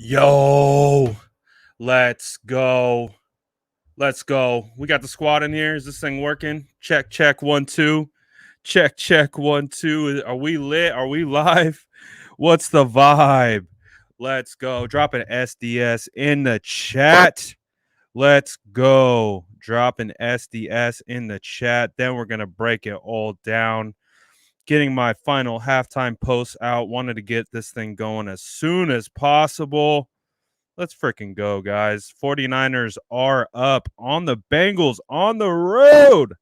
Yo, let's go. Let's go. We got the squad in here. Is this thing working? Check, check, 1, 2. Check, check, 1, 2. Are we lit? Are we live? What's the vibe? Let's go. Drop an SDS in the chat. Let's go. Drop an SDS in the chat. Then we're going to break it all down. Getting my final halftime post out. Wanted to get this thing going as soon as possible. Let's freaking go, guys. 49ers are up on the Bengals on the road.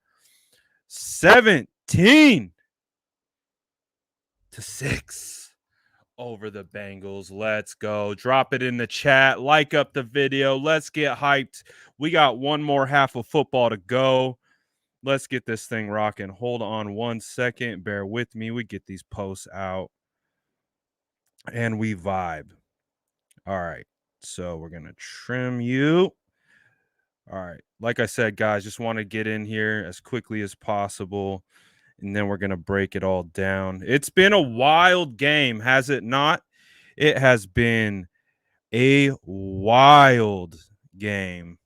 17-6 over the Bengals. Let's go. Drop it in the chat. Like up the video. Let's get hyped. We got one more half of football to go. Let's get this thing rocking. Hold on 1 second. Bear with me. We get these posts out and we vibe. All right. So we're going to trim you. All right. Like I said, guys, just want to get in here as quickly as possible, and then we're going to break it all down. It's been a wild game, has it not? It has been a wild game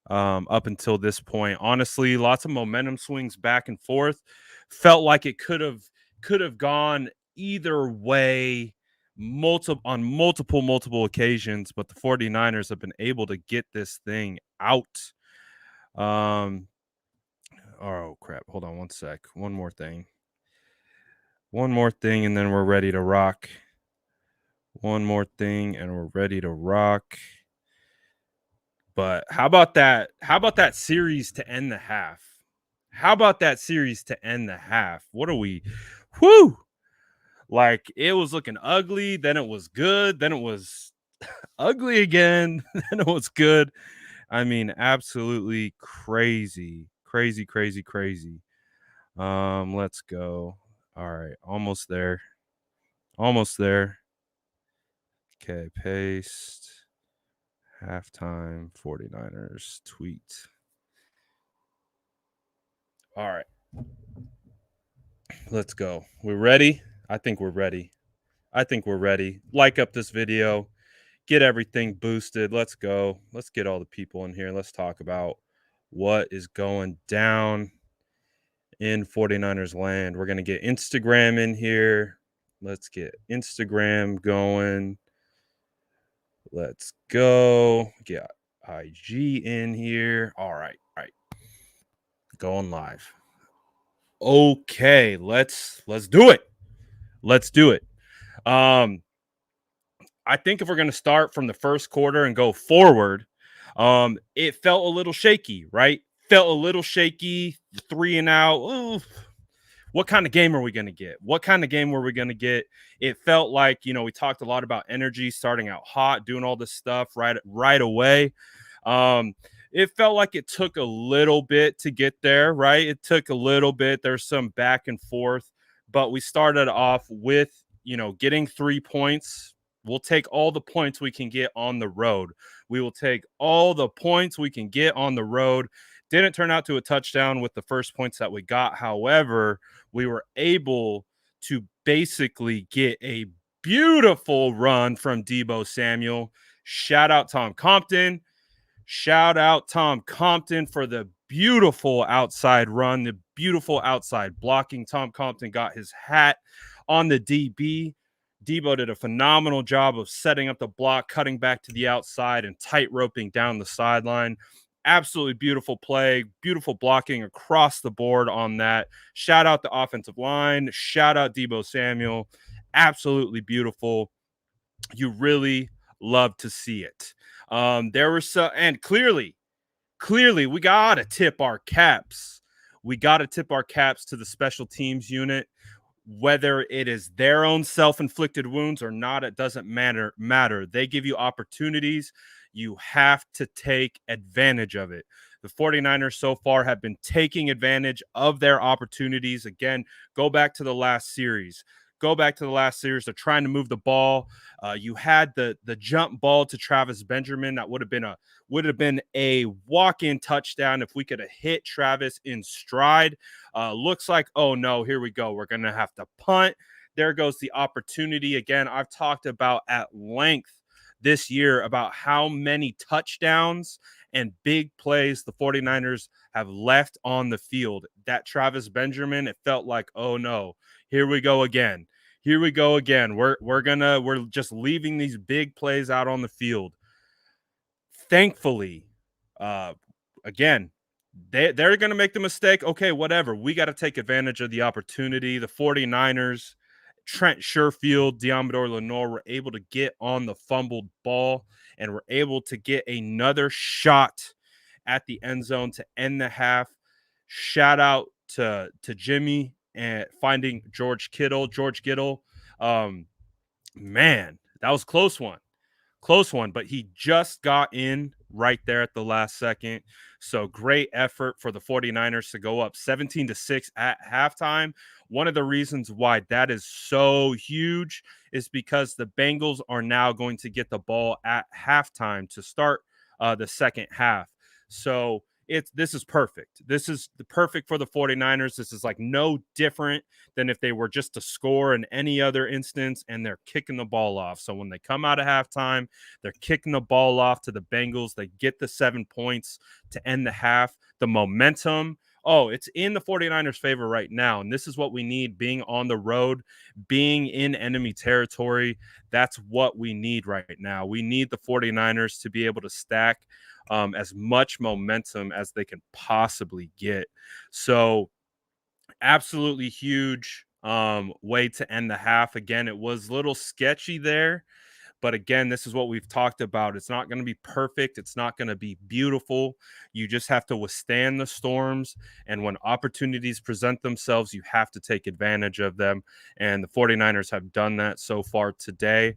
up until this point. Honestly, lots of momentum swings back and forth. Felt like it could have gone either way on multiple occasions, but the 49ers have been able to get this thing out. Oh crap, hold on 1 sec. One more thing, and then we're ready to rock. One more thing and we're ready to rock. But how about that series to end the half? What are we? Whoo! Like, it was looking ugly, then it was good, then it was ugly again, then it was good. I mean, absolutely crazy. Let's go. All right, almost there. Okay, paste. Halftime 49ers tweet. All right. Let's go. We're ready? I think we're ready. Like up this video. Get everything boosted. Let's go. Let's get all the people in here. Let's talk about what is going down in 49ers land. We're going to get Instagram in here. Let's get Instagram going. Let's go. Get IG in here. All right. Going live. Okay, let's do it. I think if we're going to start from the first quarter and go forward, it felt a little shaky, right? 3 and out. Ooh, what kind of game are we going to get? What kind of game were we going to get? It felt like, we talked a lot about energy, starting out hot, doing all this stuff right away. It felt like it took a little bit to get there, right? It took a little bit. There's some back and forth, but we started off with, getting 3 points. We'll take all the points we can get on the road. Didn't turn out to a touchdown with the first points that we got. However, we were able to basically get a beautiful run from Deebo Samuel. Shout out Tom Compton for the beautiful outside run, the beautiful outside blocking. Tom Compton got his hat on the DB. Deebo did a phenomenal job of setting up the block, cutting back to the outside, and tight roping down the sideline. Absolutely beautiful play, beautiful blocking across the board on that. Shout out the offensive line. Shout out Deebo Samuel. Absolutely beautiful. You really love to see it. There were some, and clearly, we got to tip our caps. We got to tip our caps to the special teams unit. Whether it is their own self-inflicted wounds or not, it doesn't matter. They give you opportunities. You have to take advantage of it. The 49ers so far have been taking advantage of their opportunities. Again, go back to the last series. They're trying to move the ball. You had the jump ball to Travis Benjamin. That would have been a walk-in touchdown if we could have hit Travis in stride. Looks like, oh no, here we go. We're going to have to punt. There goes the opportunity. Again, I've talked about at length this year about how many touchdowns and big plays the 49ers have left on the field. That Travis Benjamin, it felt like, oh no, here we go again. Here we go again. We're just leaving these big plays out on the field. Thankfully, uh, again, they're going to make the mistake. Okay, whatever. We got to take advantage of the opportunity. The 49ers, Trent Sherfield, Diamador Lenore were able to get on the fumbled ball and were able to get another shot at the end zone to end the half. Shout out to Jimmy and finding George Kittle. George Kittle, man, that was a close one, but he just got in right there at the last second. So great effort for the 49ers to go up 17-6 at halftime. One of the reasons why that is so huge is because the Bengals are now going to get the ball at halftime to start the second half. So this is perfect. This is the perfect for the 49ers. This is like no different than if they were just to score in any other instance, and they're kicking the ball off. So when they come out of halftime, they're kicking the ball off to the Bengals. They get the 7 points to end the half. The momentum, oh, it's in the 49ers' favor right now. And this is what we need, being on the road, being in enemy territory. That's what we need right now. We need the 49ers to be able to stack as much momentum as they can possibly get. So absolutely huge way to end the half. Again, it was a little sketchy there, but again, this is what we've talked about. It's not going to be perfect. It's not going to be beautiful. You just have to withstand the storms. And when opportunities present themselves, you have to take advantage of them. And the 49ers have done that so far today.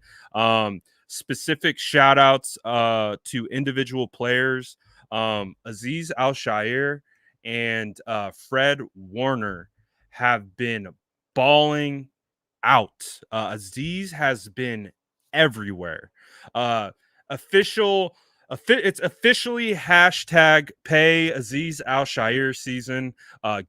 Specific shout outs to individual players. Aziz Al-Shair and Fred Warner have been balling out. Aziz has been everywhere. Uh, it's officially hashtag pay Aziz Al-Shair season.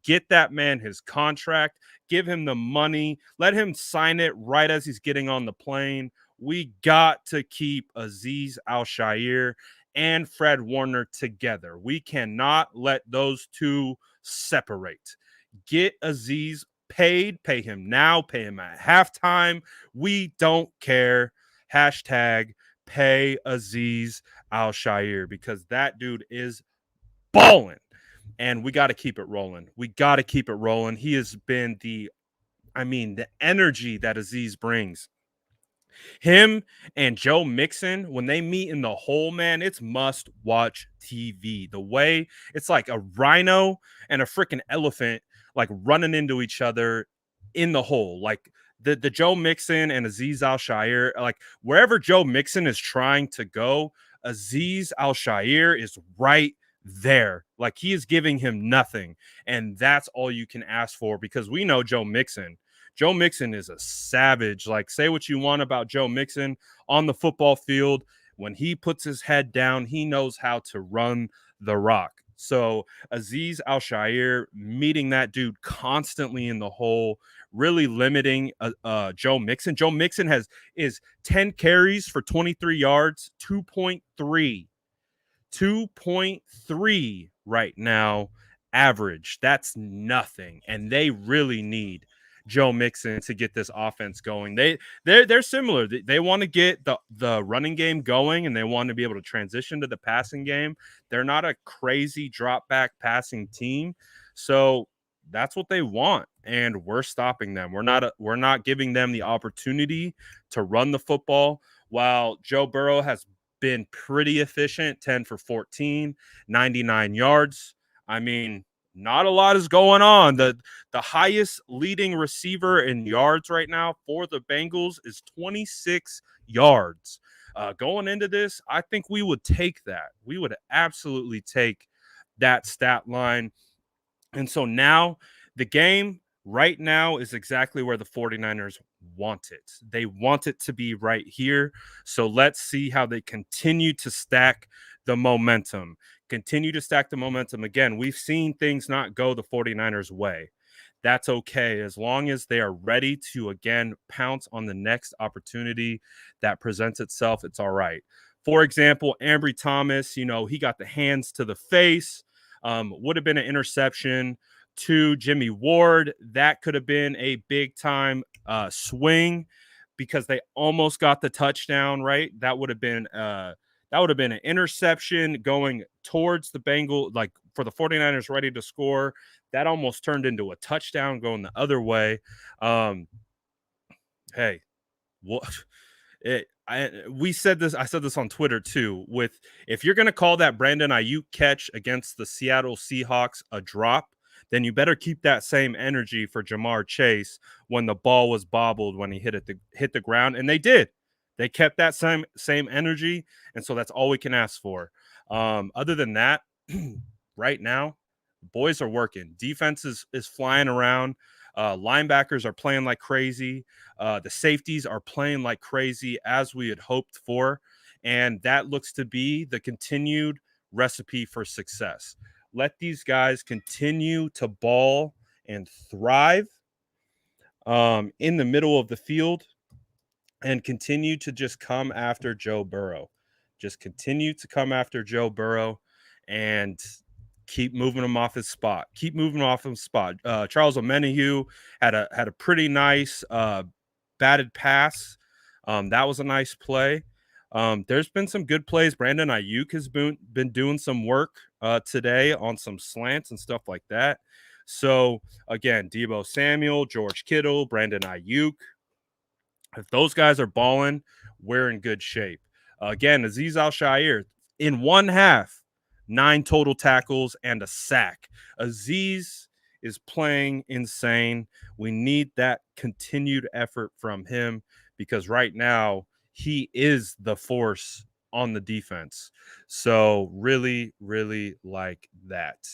Get that man his contract. Give him the money. Let him sign it right as he's getting on the plane. We got to keep Aziz Al-Shair and Fred Warner together. We cannot let those two separate. Get Aziz paid, pay him now, pay him at halftime. We don't care. Hashtag pay Aziz Al-Shair, because that dude is balling. And we got to keep it rolling. We got to keep it rolling. He has been the energy that Aziz brings. Him and Joe Mixon, when they meet in the hole, man, it's must watch TV. The way it's like a rhino and a freaking elephant like running into each other in the hole. Like the Joe Mixon and Aziz Al-Shair, like wherever Joe Mixon is trying to go, Aziz Al-Shair is right there. Like he is giving him nothing. And that's all you can ask for, because we know Joe Mixon. Joe Mixon is a savage. Like, say what you want about Joe Mixon on the football field. When he puts his head down, he knows how to run the rock. So Aziz Al-Shair meeting that dude constantly in the hole, really limiting Joe Mixon. Joe Mixon is 10 carries for 23 yards, 2.3 right now average. That's nothing. And they really need Joe Mixon to get this offense going. They're similar. They want to get the running game going, and they want to be able to transition to the passing game. They're not a crazy drop back passing team. So that's what they want, and we're stopping them. We're not giving them the opportunity to run the football. While Joe Burrow has been pretty efficient, 10 for 14, 99 yards. I mean, not a lot is going on. The highest leading receiver in yards right now for the Bengals is 26 yards. Going into this, I think we would take that. We would absolutely take that stat line. And so now the game right now is exactly where the 49ers want it. They want it to be right here. So let's see how they continue to stack the momentum. Again, we've seen things not go the 49ers way. That's okay as long as they are ready to again pounce on the next opportunity that presents itself. It's all right. For example, Ambry Thomas, he got the hands to the face, would have been an interception. To Jimmy Ward, that could have been a big time swing because they almost got the touchdown. Right, that would have been an interception going towards the Bengal, like for the 49ers ready to score. That almost turned into a touchdown going the other way. Um, hey, what? We said this. I said this on Twitter too. With if you're going to call that Brandon Ayuk catch against the Seattle Seahawks a drop, then you better keep that same energy for Jamar Chase when the ball was bobbled when he hit the ground, and they did. They kept that same energy, and so that's all we can ask for. Other than that, right now, boys are working. Defense is flying around. Linebackers are playing like crazy. The safeties are playing like crazy as we had hoped for. And that looks to be the continued recipe for success. Let these guys continue to ball and thrive in the middle of the field and continue to just come after Joe Burrow. Just continue to come after Joe Burrow and keep moving him off his spot. Keep moving off his spot. Charles Omenihu had a pretty nice batted pass. That was a nice play. There's been some good plays. Brandon Ayuk has been doing some work today on some slants and stuff like that. So again, Deebo Samuel, George Kittle, Brandon Ayuk. If those guys are balling, we're in good shape. Again, Azeez Al-Shaair in one half, 9 total tackles and a sack. Azeez is playing insane. We need that continued effort from him because right now he is the force on the defense. So really, really like that.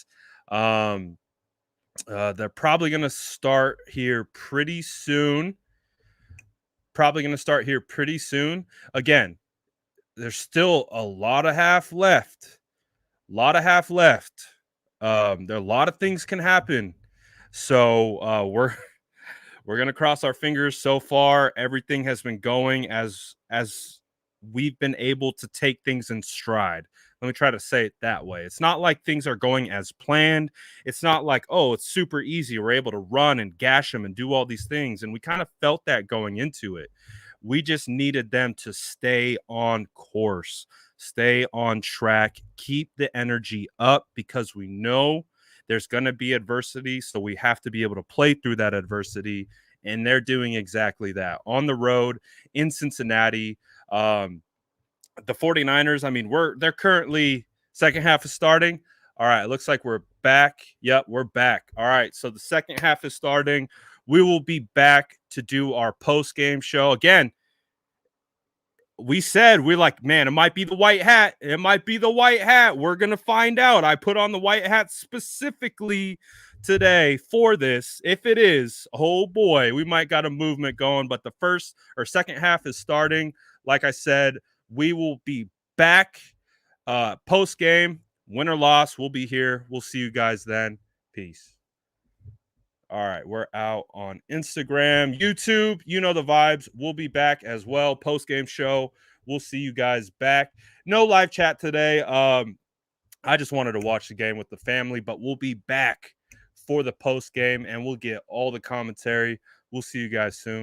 They're probably going to start here pretty soon. Again, there's still a lot of half left. There are a lot of things can happen. So we're gonna cross our fingers. So far, everything has been going as we've been able to take things in stride. Let me try to say it that way. It's not like things are going as planned. It's not like, oh, it's super easy. We're able to run and gash them and do all these things. And we kind of felt that going into it. We just needed them to stay on course, stay on track, keep the energy up because we know there's going to be adversity. So we have to be able to play through that adversity. And they're doing exactly that on the road in Cincinnati. The 49ers, I mean, they're currently second half is starting. All right, it looks like we're back. Yep, we're back. All right, so the second half is starting. We will be back to do our post-game show. Again, we're like, man, it might be the white hat. It might be the white hat. We're going to find out. I put on the white hat specifically today for this. If it is, oh boy, we might got a movement going, but the first or second half is starting. Like I said, we will be back post game, win or loss. We'll be here. We'll see you guys then. Peace. All right, we're out on Instagram, YouTube. You know the vibes. We'll be back as well. Post game show. We'll see you guys back. No live chat today. I just wanted to watch the game with the family, but we'll be back for the post game and we'll get all the commentary. We'll see you guys soon.